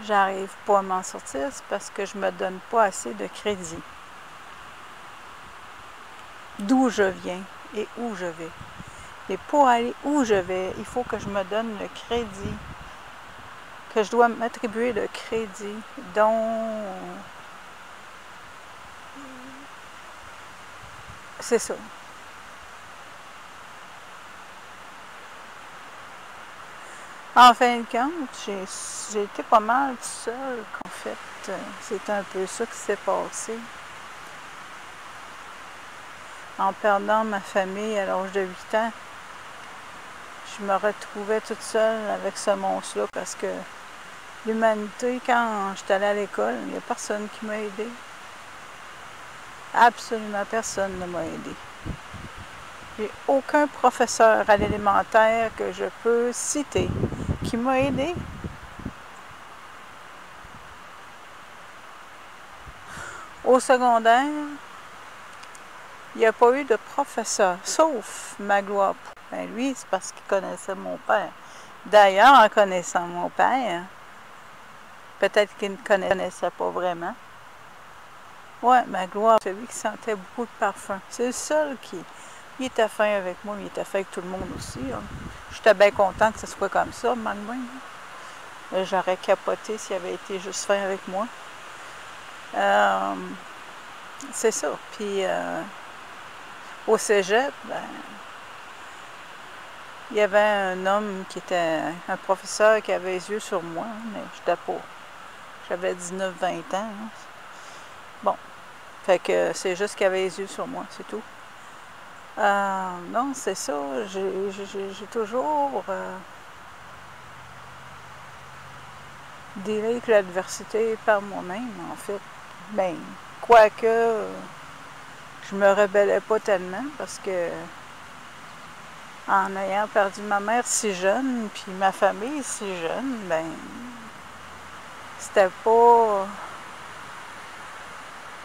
j'arrive pas à m'en sortir, c'est parce que je me donne pas assez de crédit. D'où je viens et où je vais. Et pour aller où je vais, il faut que je me donne le crédit, que je dois m'attribuer le crédit dont... C'est ça. En fin de compte, j'ai été pas mal seule, en fait. C'est un peu ça qui s'est passé. En perdant ma famille à l'âge de 8 ans, je me retrouvais toute seule avec ce monstre-là parce que l'humanité, quand j'étais allée à l'école, il n'y a personne qui m'a aidé. Absolument personne ne m'a aidé. J'ai aucun professeur à l'élémentaire que je peux citer qui m'a aidé. Au secondaire, il n'y a pas eu de professeur, sauf Magloire. Ben lui, c'est parce qu'il connaissait mon père. D'ailleurs, en connaissant mon père, peut-être qu'il ne connaissait pas vraiment. Ouais, Magloire, celui qui sentait beaucoup de parfum. C'est le seul qui... Il était fin avec moi, il était fin avec tout le monde aussi. Hein. J'étais bien contente que ce soit comme ça, Magloire. J'aurais capoté s'il avait été juste fin avec moi. C'est ça. Puis au cégep, ben, il y avait un homme qui était un professeur qui avait les yeux sur moi, mais j'étais pas. J'avais 19-20 ans. Hein. Bon. Fait que c'est juste qu'il avait les yeux sur moi, c'est tout. Non, c'est ça. J'ai toujours dealé avec l'adversité par moi-même, en fait. Ben, quoique je me rebellais pas tellement parce que en ayant perdu ma mère si jeune, puis ma famille si jeune, ben c'était pas...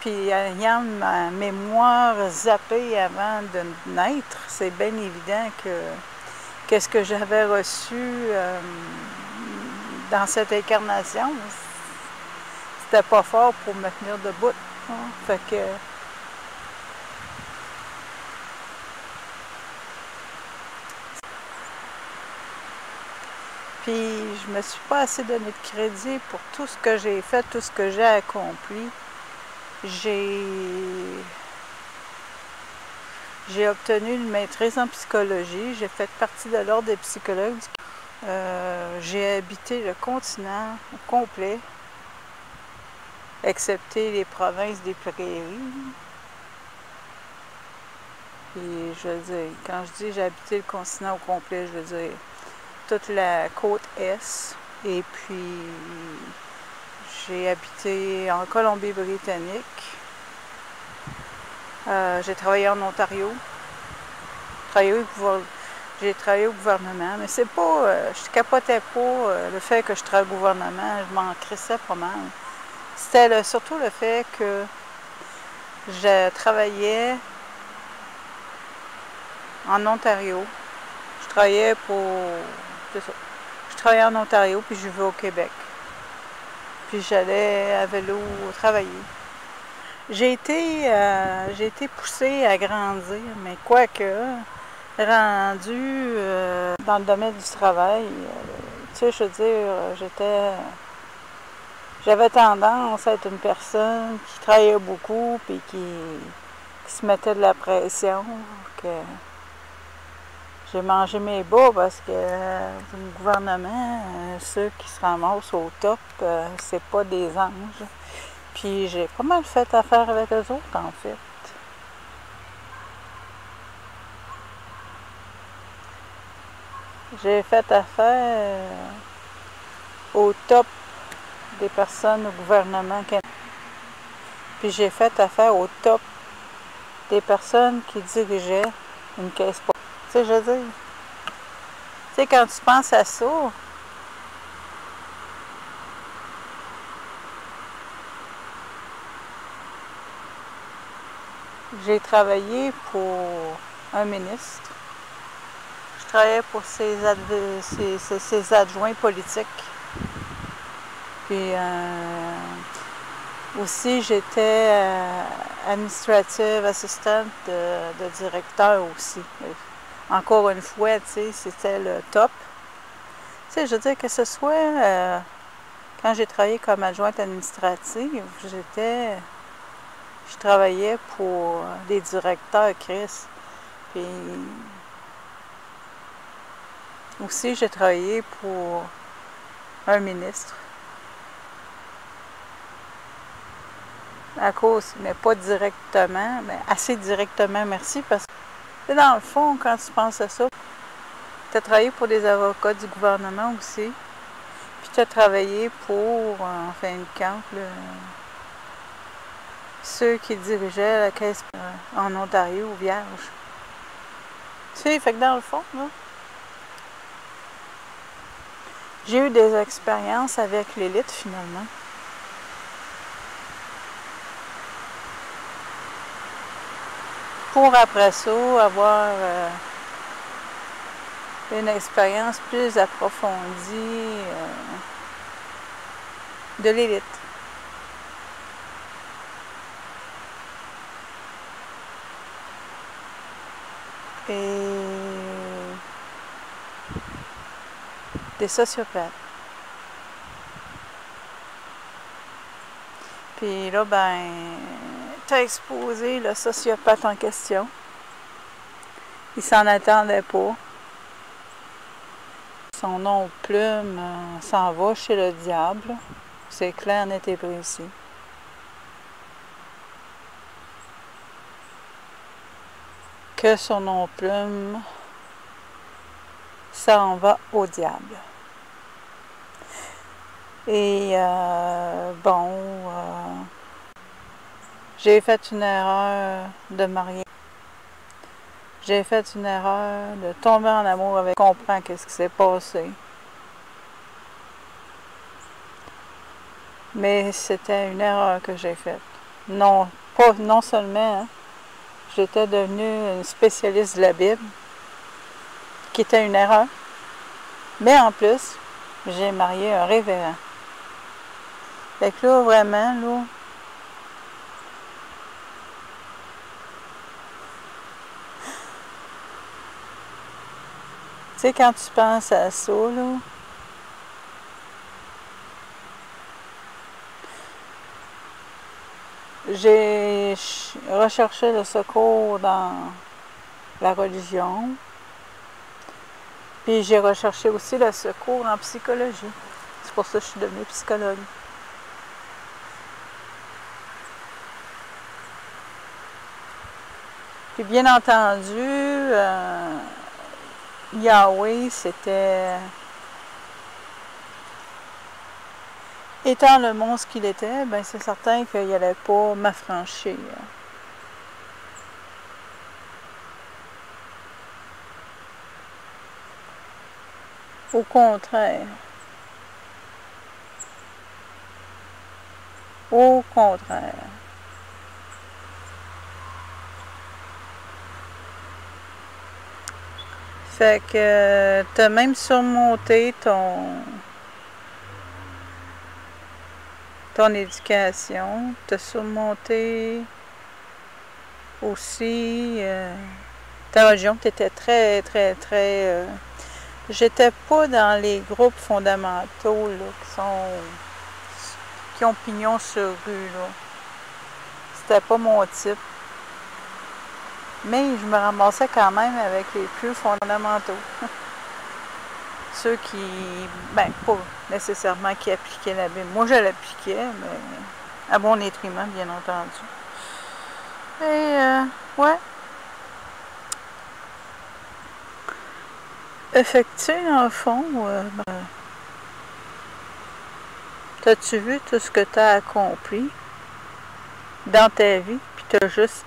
Puis ayant ma mémoire zappée avant de naître, c'est bien évident que qu'est-ce que j'avais reçu dans cette incarnation, c'était pas fort pour me tenir debout. Hein. Fait que... Puis je me suis pas assez donné de crédit pour tout ce que j'ai fait, tout ce que j'ai accompli. J'ai obtenu une maîtrise en psychologie, j'ai fait partie de l'ordre des psychologues. J'ai habité le continent au complet, excepté les provinces des prairies. Puis je veux dire, quand je dis j'ai habité le continent au complet, je veux dire toute la côte est, et puis j'ai habité en Colombie-Britannique. J'ai travaillé en Ontario. J'ai travaillé au gouvernement, mais c'est pas... je capotais pas le fait que je travaille au gouvernement, je m'en crissais pas mal. C'était surtout le fait que je travaillais en Ontario. Je travaillais pour... C'est ça. Je travaillais en Ontario, puis je vivais au Québec. Puis j'allais à vélo travailler. J'ai été poussée à grandir, mais quoique, rendu dans le domaine du travail, tu sais, je veux dire, j'avais tendance à être une personne qui travaillait beaucoup, puis qui se mettait de la pression, que j'ai mangé mes bas parce que le gouvernement, ceux qui se ramassent au top, c'est pas des anges. Puis j'ai pas mal fait affaire avec eux autres, en fait. J'ai fait affaire au top des personnes au gouvernement canadien. Puis j'ai fait affaire au top des personnes qui dirigeaient une caisse pour... Tu sais, je veux dire... Tu sais, quand tu penses à ça... J'ai travaillé pour un ministre. Je travaillais pour ses adjoints politiques. Puis aussi, j'étais administrative assistant de directeur aussi. Encore une fois, tu sais, c'était le top. Tu sais, je veux dire que ce soit quand j'ai travaillé comme adjointe administrative, je travaillais pour des directeurs, Chris. Puis aussi, j'ai travaillé pour un ministre. À cause, mais pas directement, mais assez directement, merci, parce que dans le fond, quand tu penses à ça, tu as travaillé pour des avocats du gouvernement aussi, puis tu as travaillé pour, en fin de compte, ceux qui dirigeaient la caisse en Ontario, vierge. Tu sais, fait que dans le fond, là, j'ai eu des expériences avec l'élite, finalement. Pour après ça, avoir une expérience plus approfondie de l'élite. Et des sociopathes. Puis là, ben, t'as exposé le sociopathe en question. Il s'en attendait pas. Son nom de plume s'en va chez le diable. C'est clair, net et précis. Que son nom de plume s'en va au diable. Et j'ai fait une erreur de mariage. J'ai fait une erreur de tomber en amour avec. Je comprends qu'est-ce qui s'est passé. Mais c'était une erreur que j'ai faite. Non seulement j'étais devenue une spécialiste de la Bible, qui était une erreur, mais en plus, j'ai marié un révérend. Fait que là, vraiment, là, tu sais, quand tu penses à ça, là, j'ai recherché le secours dans la religion, puis j'ai recherché aussi le secours en psychologie. C'est pour ça que je suis devenue psychologue. Puis bien entendu, Yahweh, c'était... Étant le monstre qu'il était, ben c'est certain qu'il n'allait pas m'affranchir. Au contraire. Au contraire. Fait que tu as même surmonté ton éducation, tu as surmonté aussi ta religion, tu étais très, très, très... j'étais pas dans les groupes fondamentaux là, qui ont pignon sur rue. C'était pas mon type. Mais je me ramassais quand même avec les plus fondamentaux. Ceux qui, ben, pas nécessairement qui appliquaient la Bible. Moi, je l'appliquais, mais à bon détriment, bien entendu. Et, ouais. Fait que, tu sais, dans le fond, t'as-tu vu tout ce que t'as accompli dans ta vie, puis t'as juste...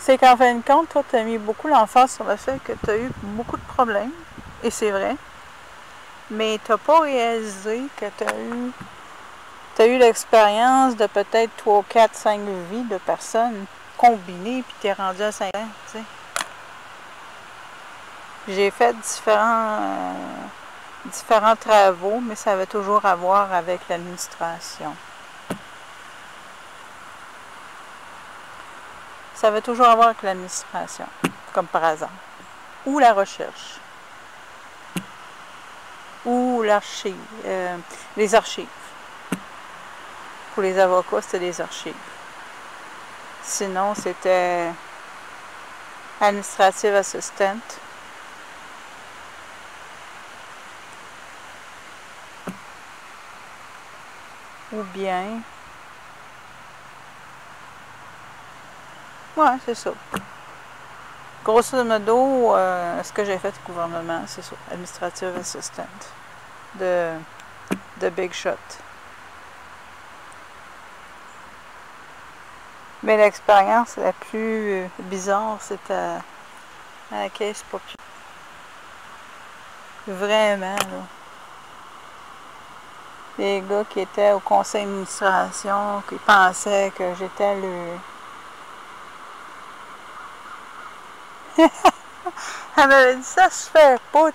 C'est qu'en fin de compte, toi, tu as mis beaucoup l'emphase sur le fait que tu as eu beaucoup de problèmes, et c'est vrai, mais tu n'as pas réalisé que tu as eu l'expérience de peut-être 3, 4, 5 vies de personnes combinées, puis tu es rendu à 5 ans, tu sais. J'ai fait différents travaux, mais ça avait toujours à voir avec l'administration. Ça avait toujours à voir avec l'administration, comme par hasard. Ou la recherche. Ou l'archive. Les archives. Pour les avocats, c'était des archives. Sinon, c'était administrative assistant. Ou bien... Ouais, c'est ça. Grosso modo, ce que j'ai fait au gouvernement, c'est ça. Administrative assistant. De Big Shot. Mais l'expérience la plus bizarre, c'était à la caisse populaire. Vraiment, là. Les gars qui étaient au conseil d'administration, qui pensaient que j'étais le... Elle m'avait dit ça se fait pas.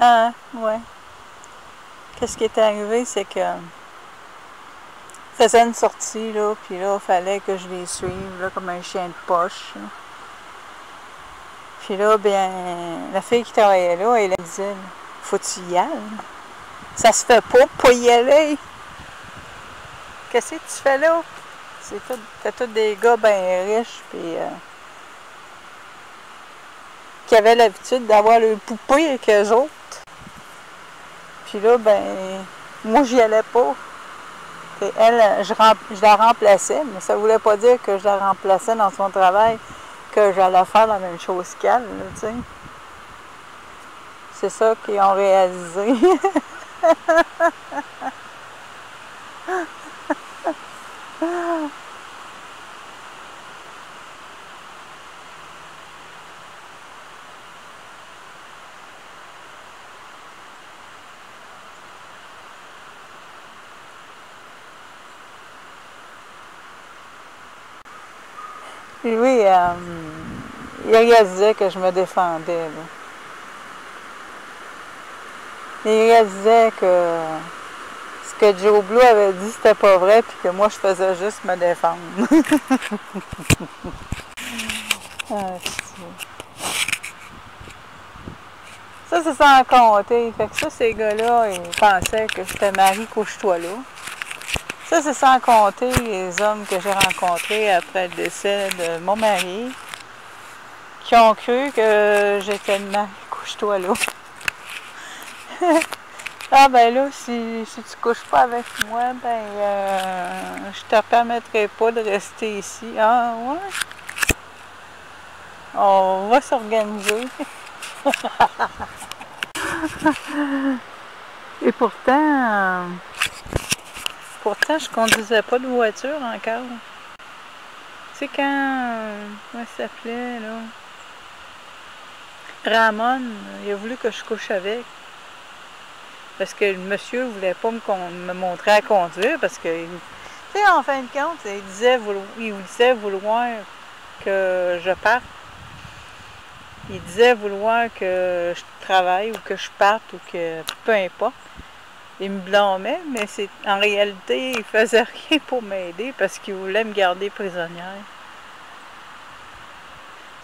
Ah, ouais. Qu'est-ce qui est arrivé, c'est que je faisais une sortie, là, puis là, il fallait que je les suive, là, comme un chien de poche. Là. Puis là, bien, la fille qui travaillait là, elle me disait, faut-tu y aller? Ça se fait pas y aller. Qu'est-ce que tu fais là? T'as tous des gars bien riches, puis qui avaient l'habitude d'avoir le poupée avec eux autres. Puis là, ben, moi, j'y allais pas. Et elle, je la remplaçais, mais ça voulait pas dire que je la remplaçais dans son travail, que j'allais faire la même chose qu'elle, tu sais. C'est ça qu'ils ont réalisé. Puis oui, il réalisait que je me défendais, là. Il réalisait que ce que Joe Blue avait dit, c'était pas vrai, puis que moi, je faisais juste me défendre. Ah, ça, c'est sans compter. Fait que ça, ces gars-là, ils pensaient que j'étais Marie couche-toi là. Ça, c'est sans compter les hommes que j'ai rencontrés après le décès de mon mari, qui ont cru que j'étais Marie couche-toi là. Ah ben là, si tu couches pas avec moi, ben je te permettrai pas de rester ici. Ah ouais? On va s'organiser. Et pourtant, je conduisais pas de voiture encore. Tu sais quand, comment ça s'appelait là? Ramon, il a voulu que je couche avec. Parce que le monsieur ne voulait pas me montrer à conduire, parce que, tu sais, en fin de compte, il disait vouloir que je parte. Il disait vouloir que je travaille ou que je parte ou que peu importe. Il me blâmait, mais en réalité, il faisait rien pour m'aider parce qu'il voulait me garder prisonnière.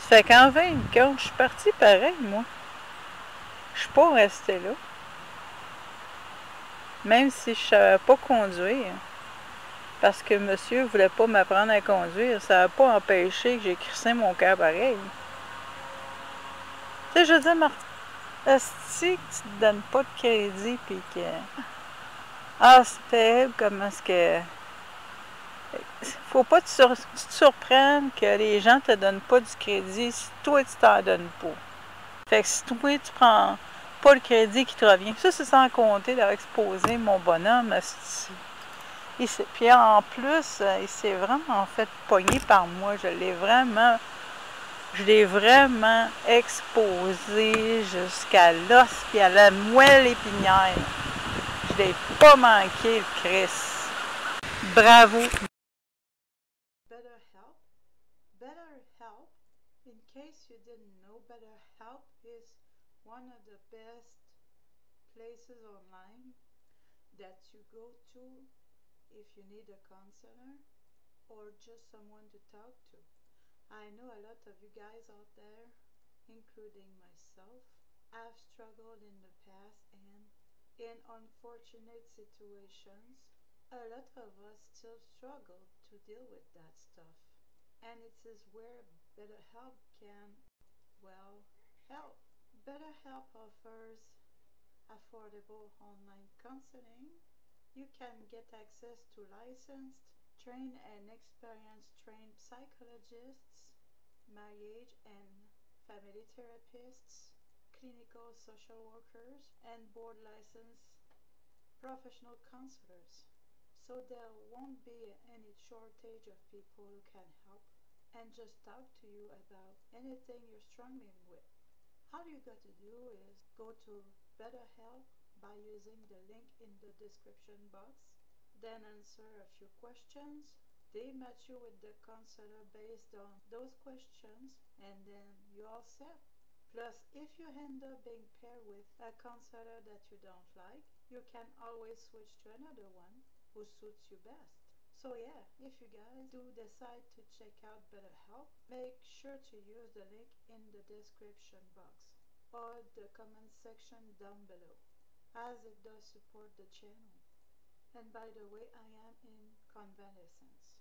Ça fait qu'en fin de compte, je suis partie pareil, moi. Je suis pas restée là. Même si je ne savais pas conduire, parce que monsieur ne voulait pas m'apprendre à conduire, ça n'a pas empêché que j'ai crissé mon cœur pareil. Tu sais, je veux dire, Martin, est-ce que tu te donnes pas de crédit, puis que... Ah, c'est terrible, comment est-ce que... Faut pas que tu te surprennes que les gens te donnent pas du crédit si toi, tu t'en donnes pas. Fait que si toi, tu prends pas le crédit qui te revient. Ça, c'est sans compter d'avoir exposé mon bonhomme. Puis en plus, il s'est vraiment fait pogner par moi. Je l'ai vraiment exposé jusqu'à l'os et à la moelle épinière. Je l'ai pas manqué, le Christ. Bravo. BetterHelp in case you didn't didn't know, BetterHelp is one of the best places online that you go to if you need a counselor or just someone to talk to. I know a lot of you guys out there, including myself, have struggled in the past, and in unfortunate situations, a lot of us still struggle to deal with that stuff. And it is where BetterHelp can, well, help. BetterHelp offers affordable online counseling. You can get access to licensed, trained and experienced trained psychologists, marriage and family therapists, clinical social workers, and board licensed professional counselors. So there won't be any shortage of people who can help and just talk to you about anything you're struggling with. All you got to do is go to BetterHelp by using the link in the description box, then answer a few questions. They match you with the counselor based on those questions, and then you're all set. Plus, if you end up being paired with a counselor that you don't like, you can always switch to another one who suits you best. So yeah, if you guys do decide to check out BetterHelp, make sure to use the link in the description box or the comment section down below, as it does support the channel. And by the way, I am in convalescence.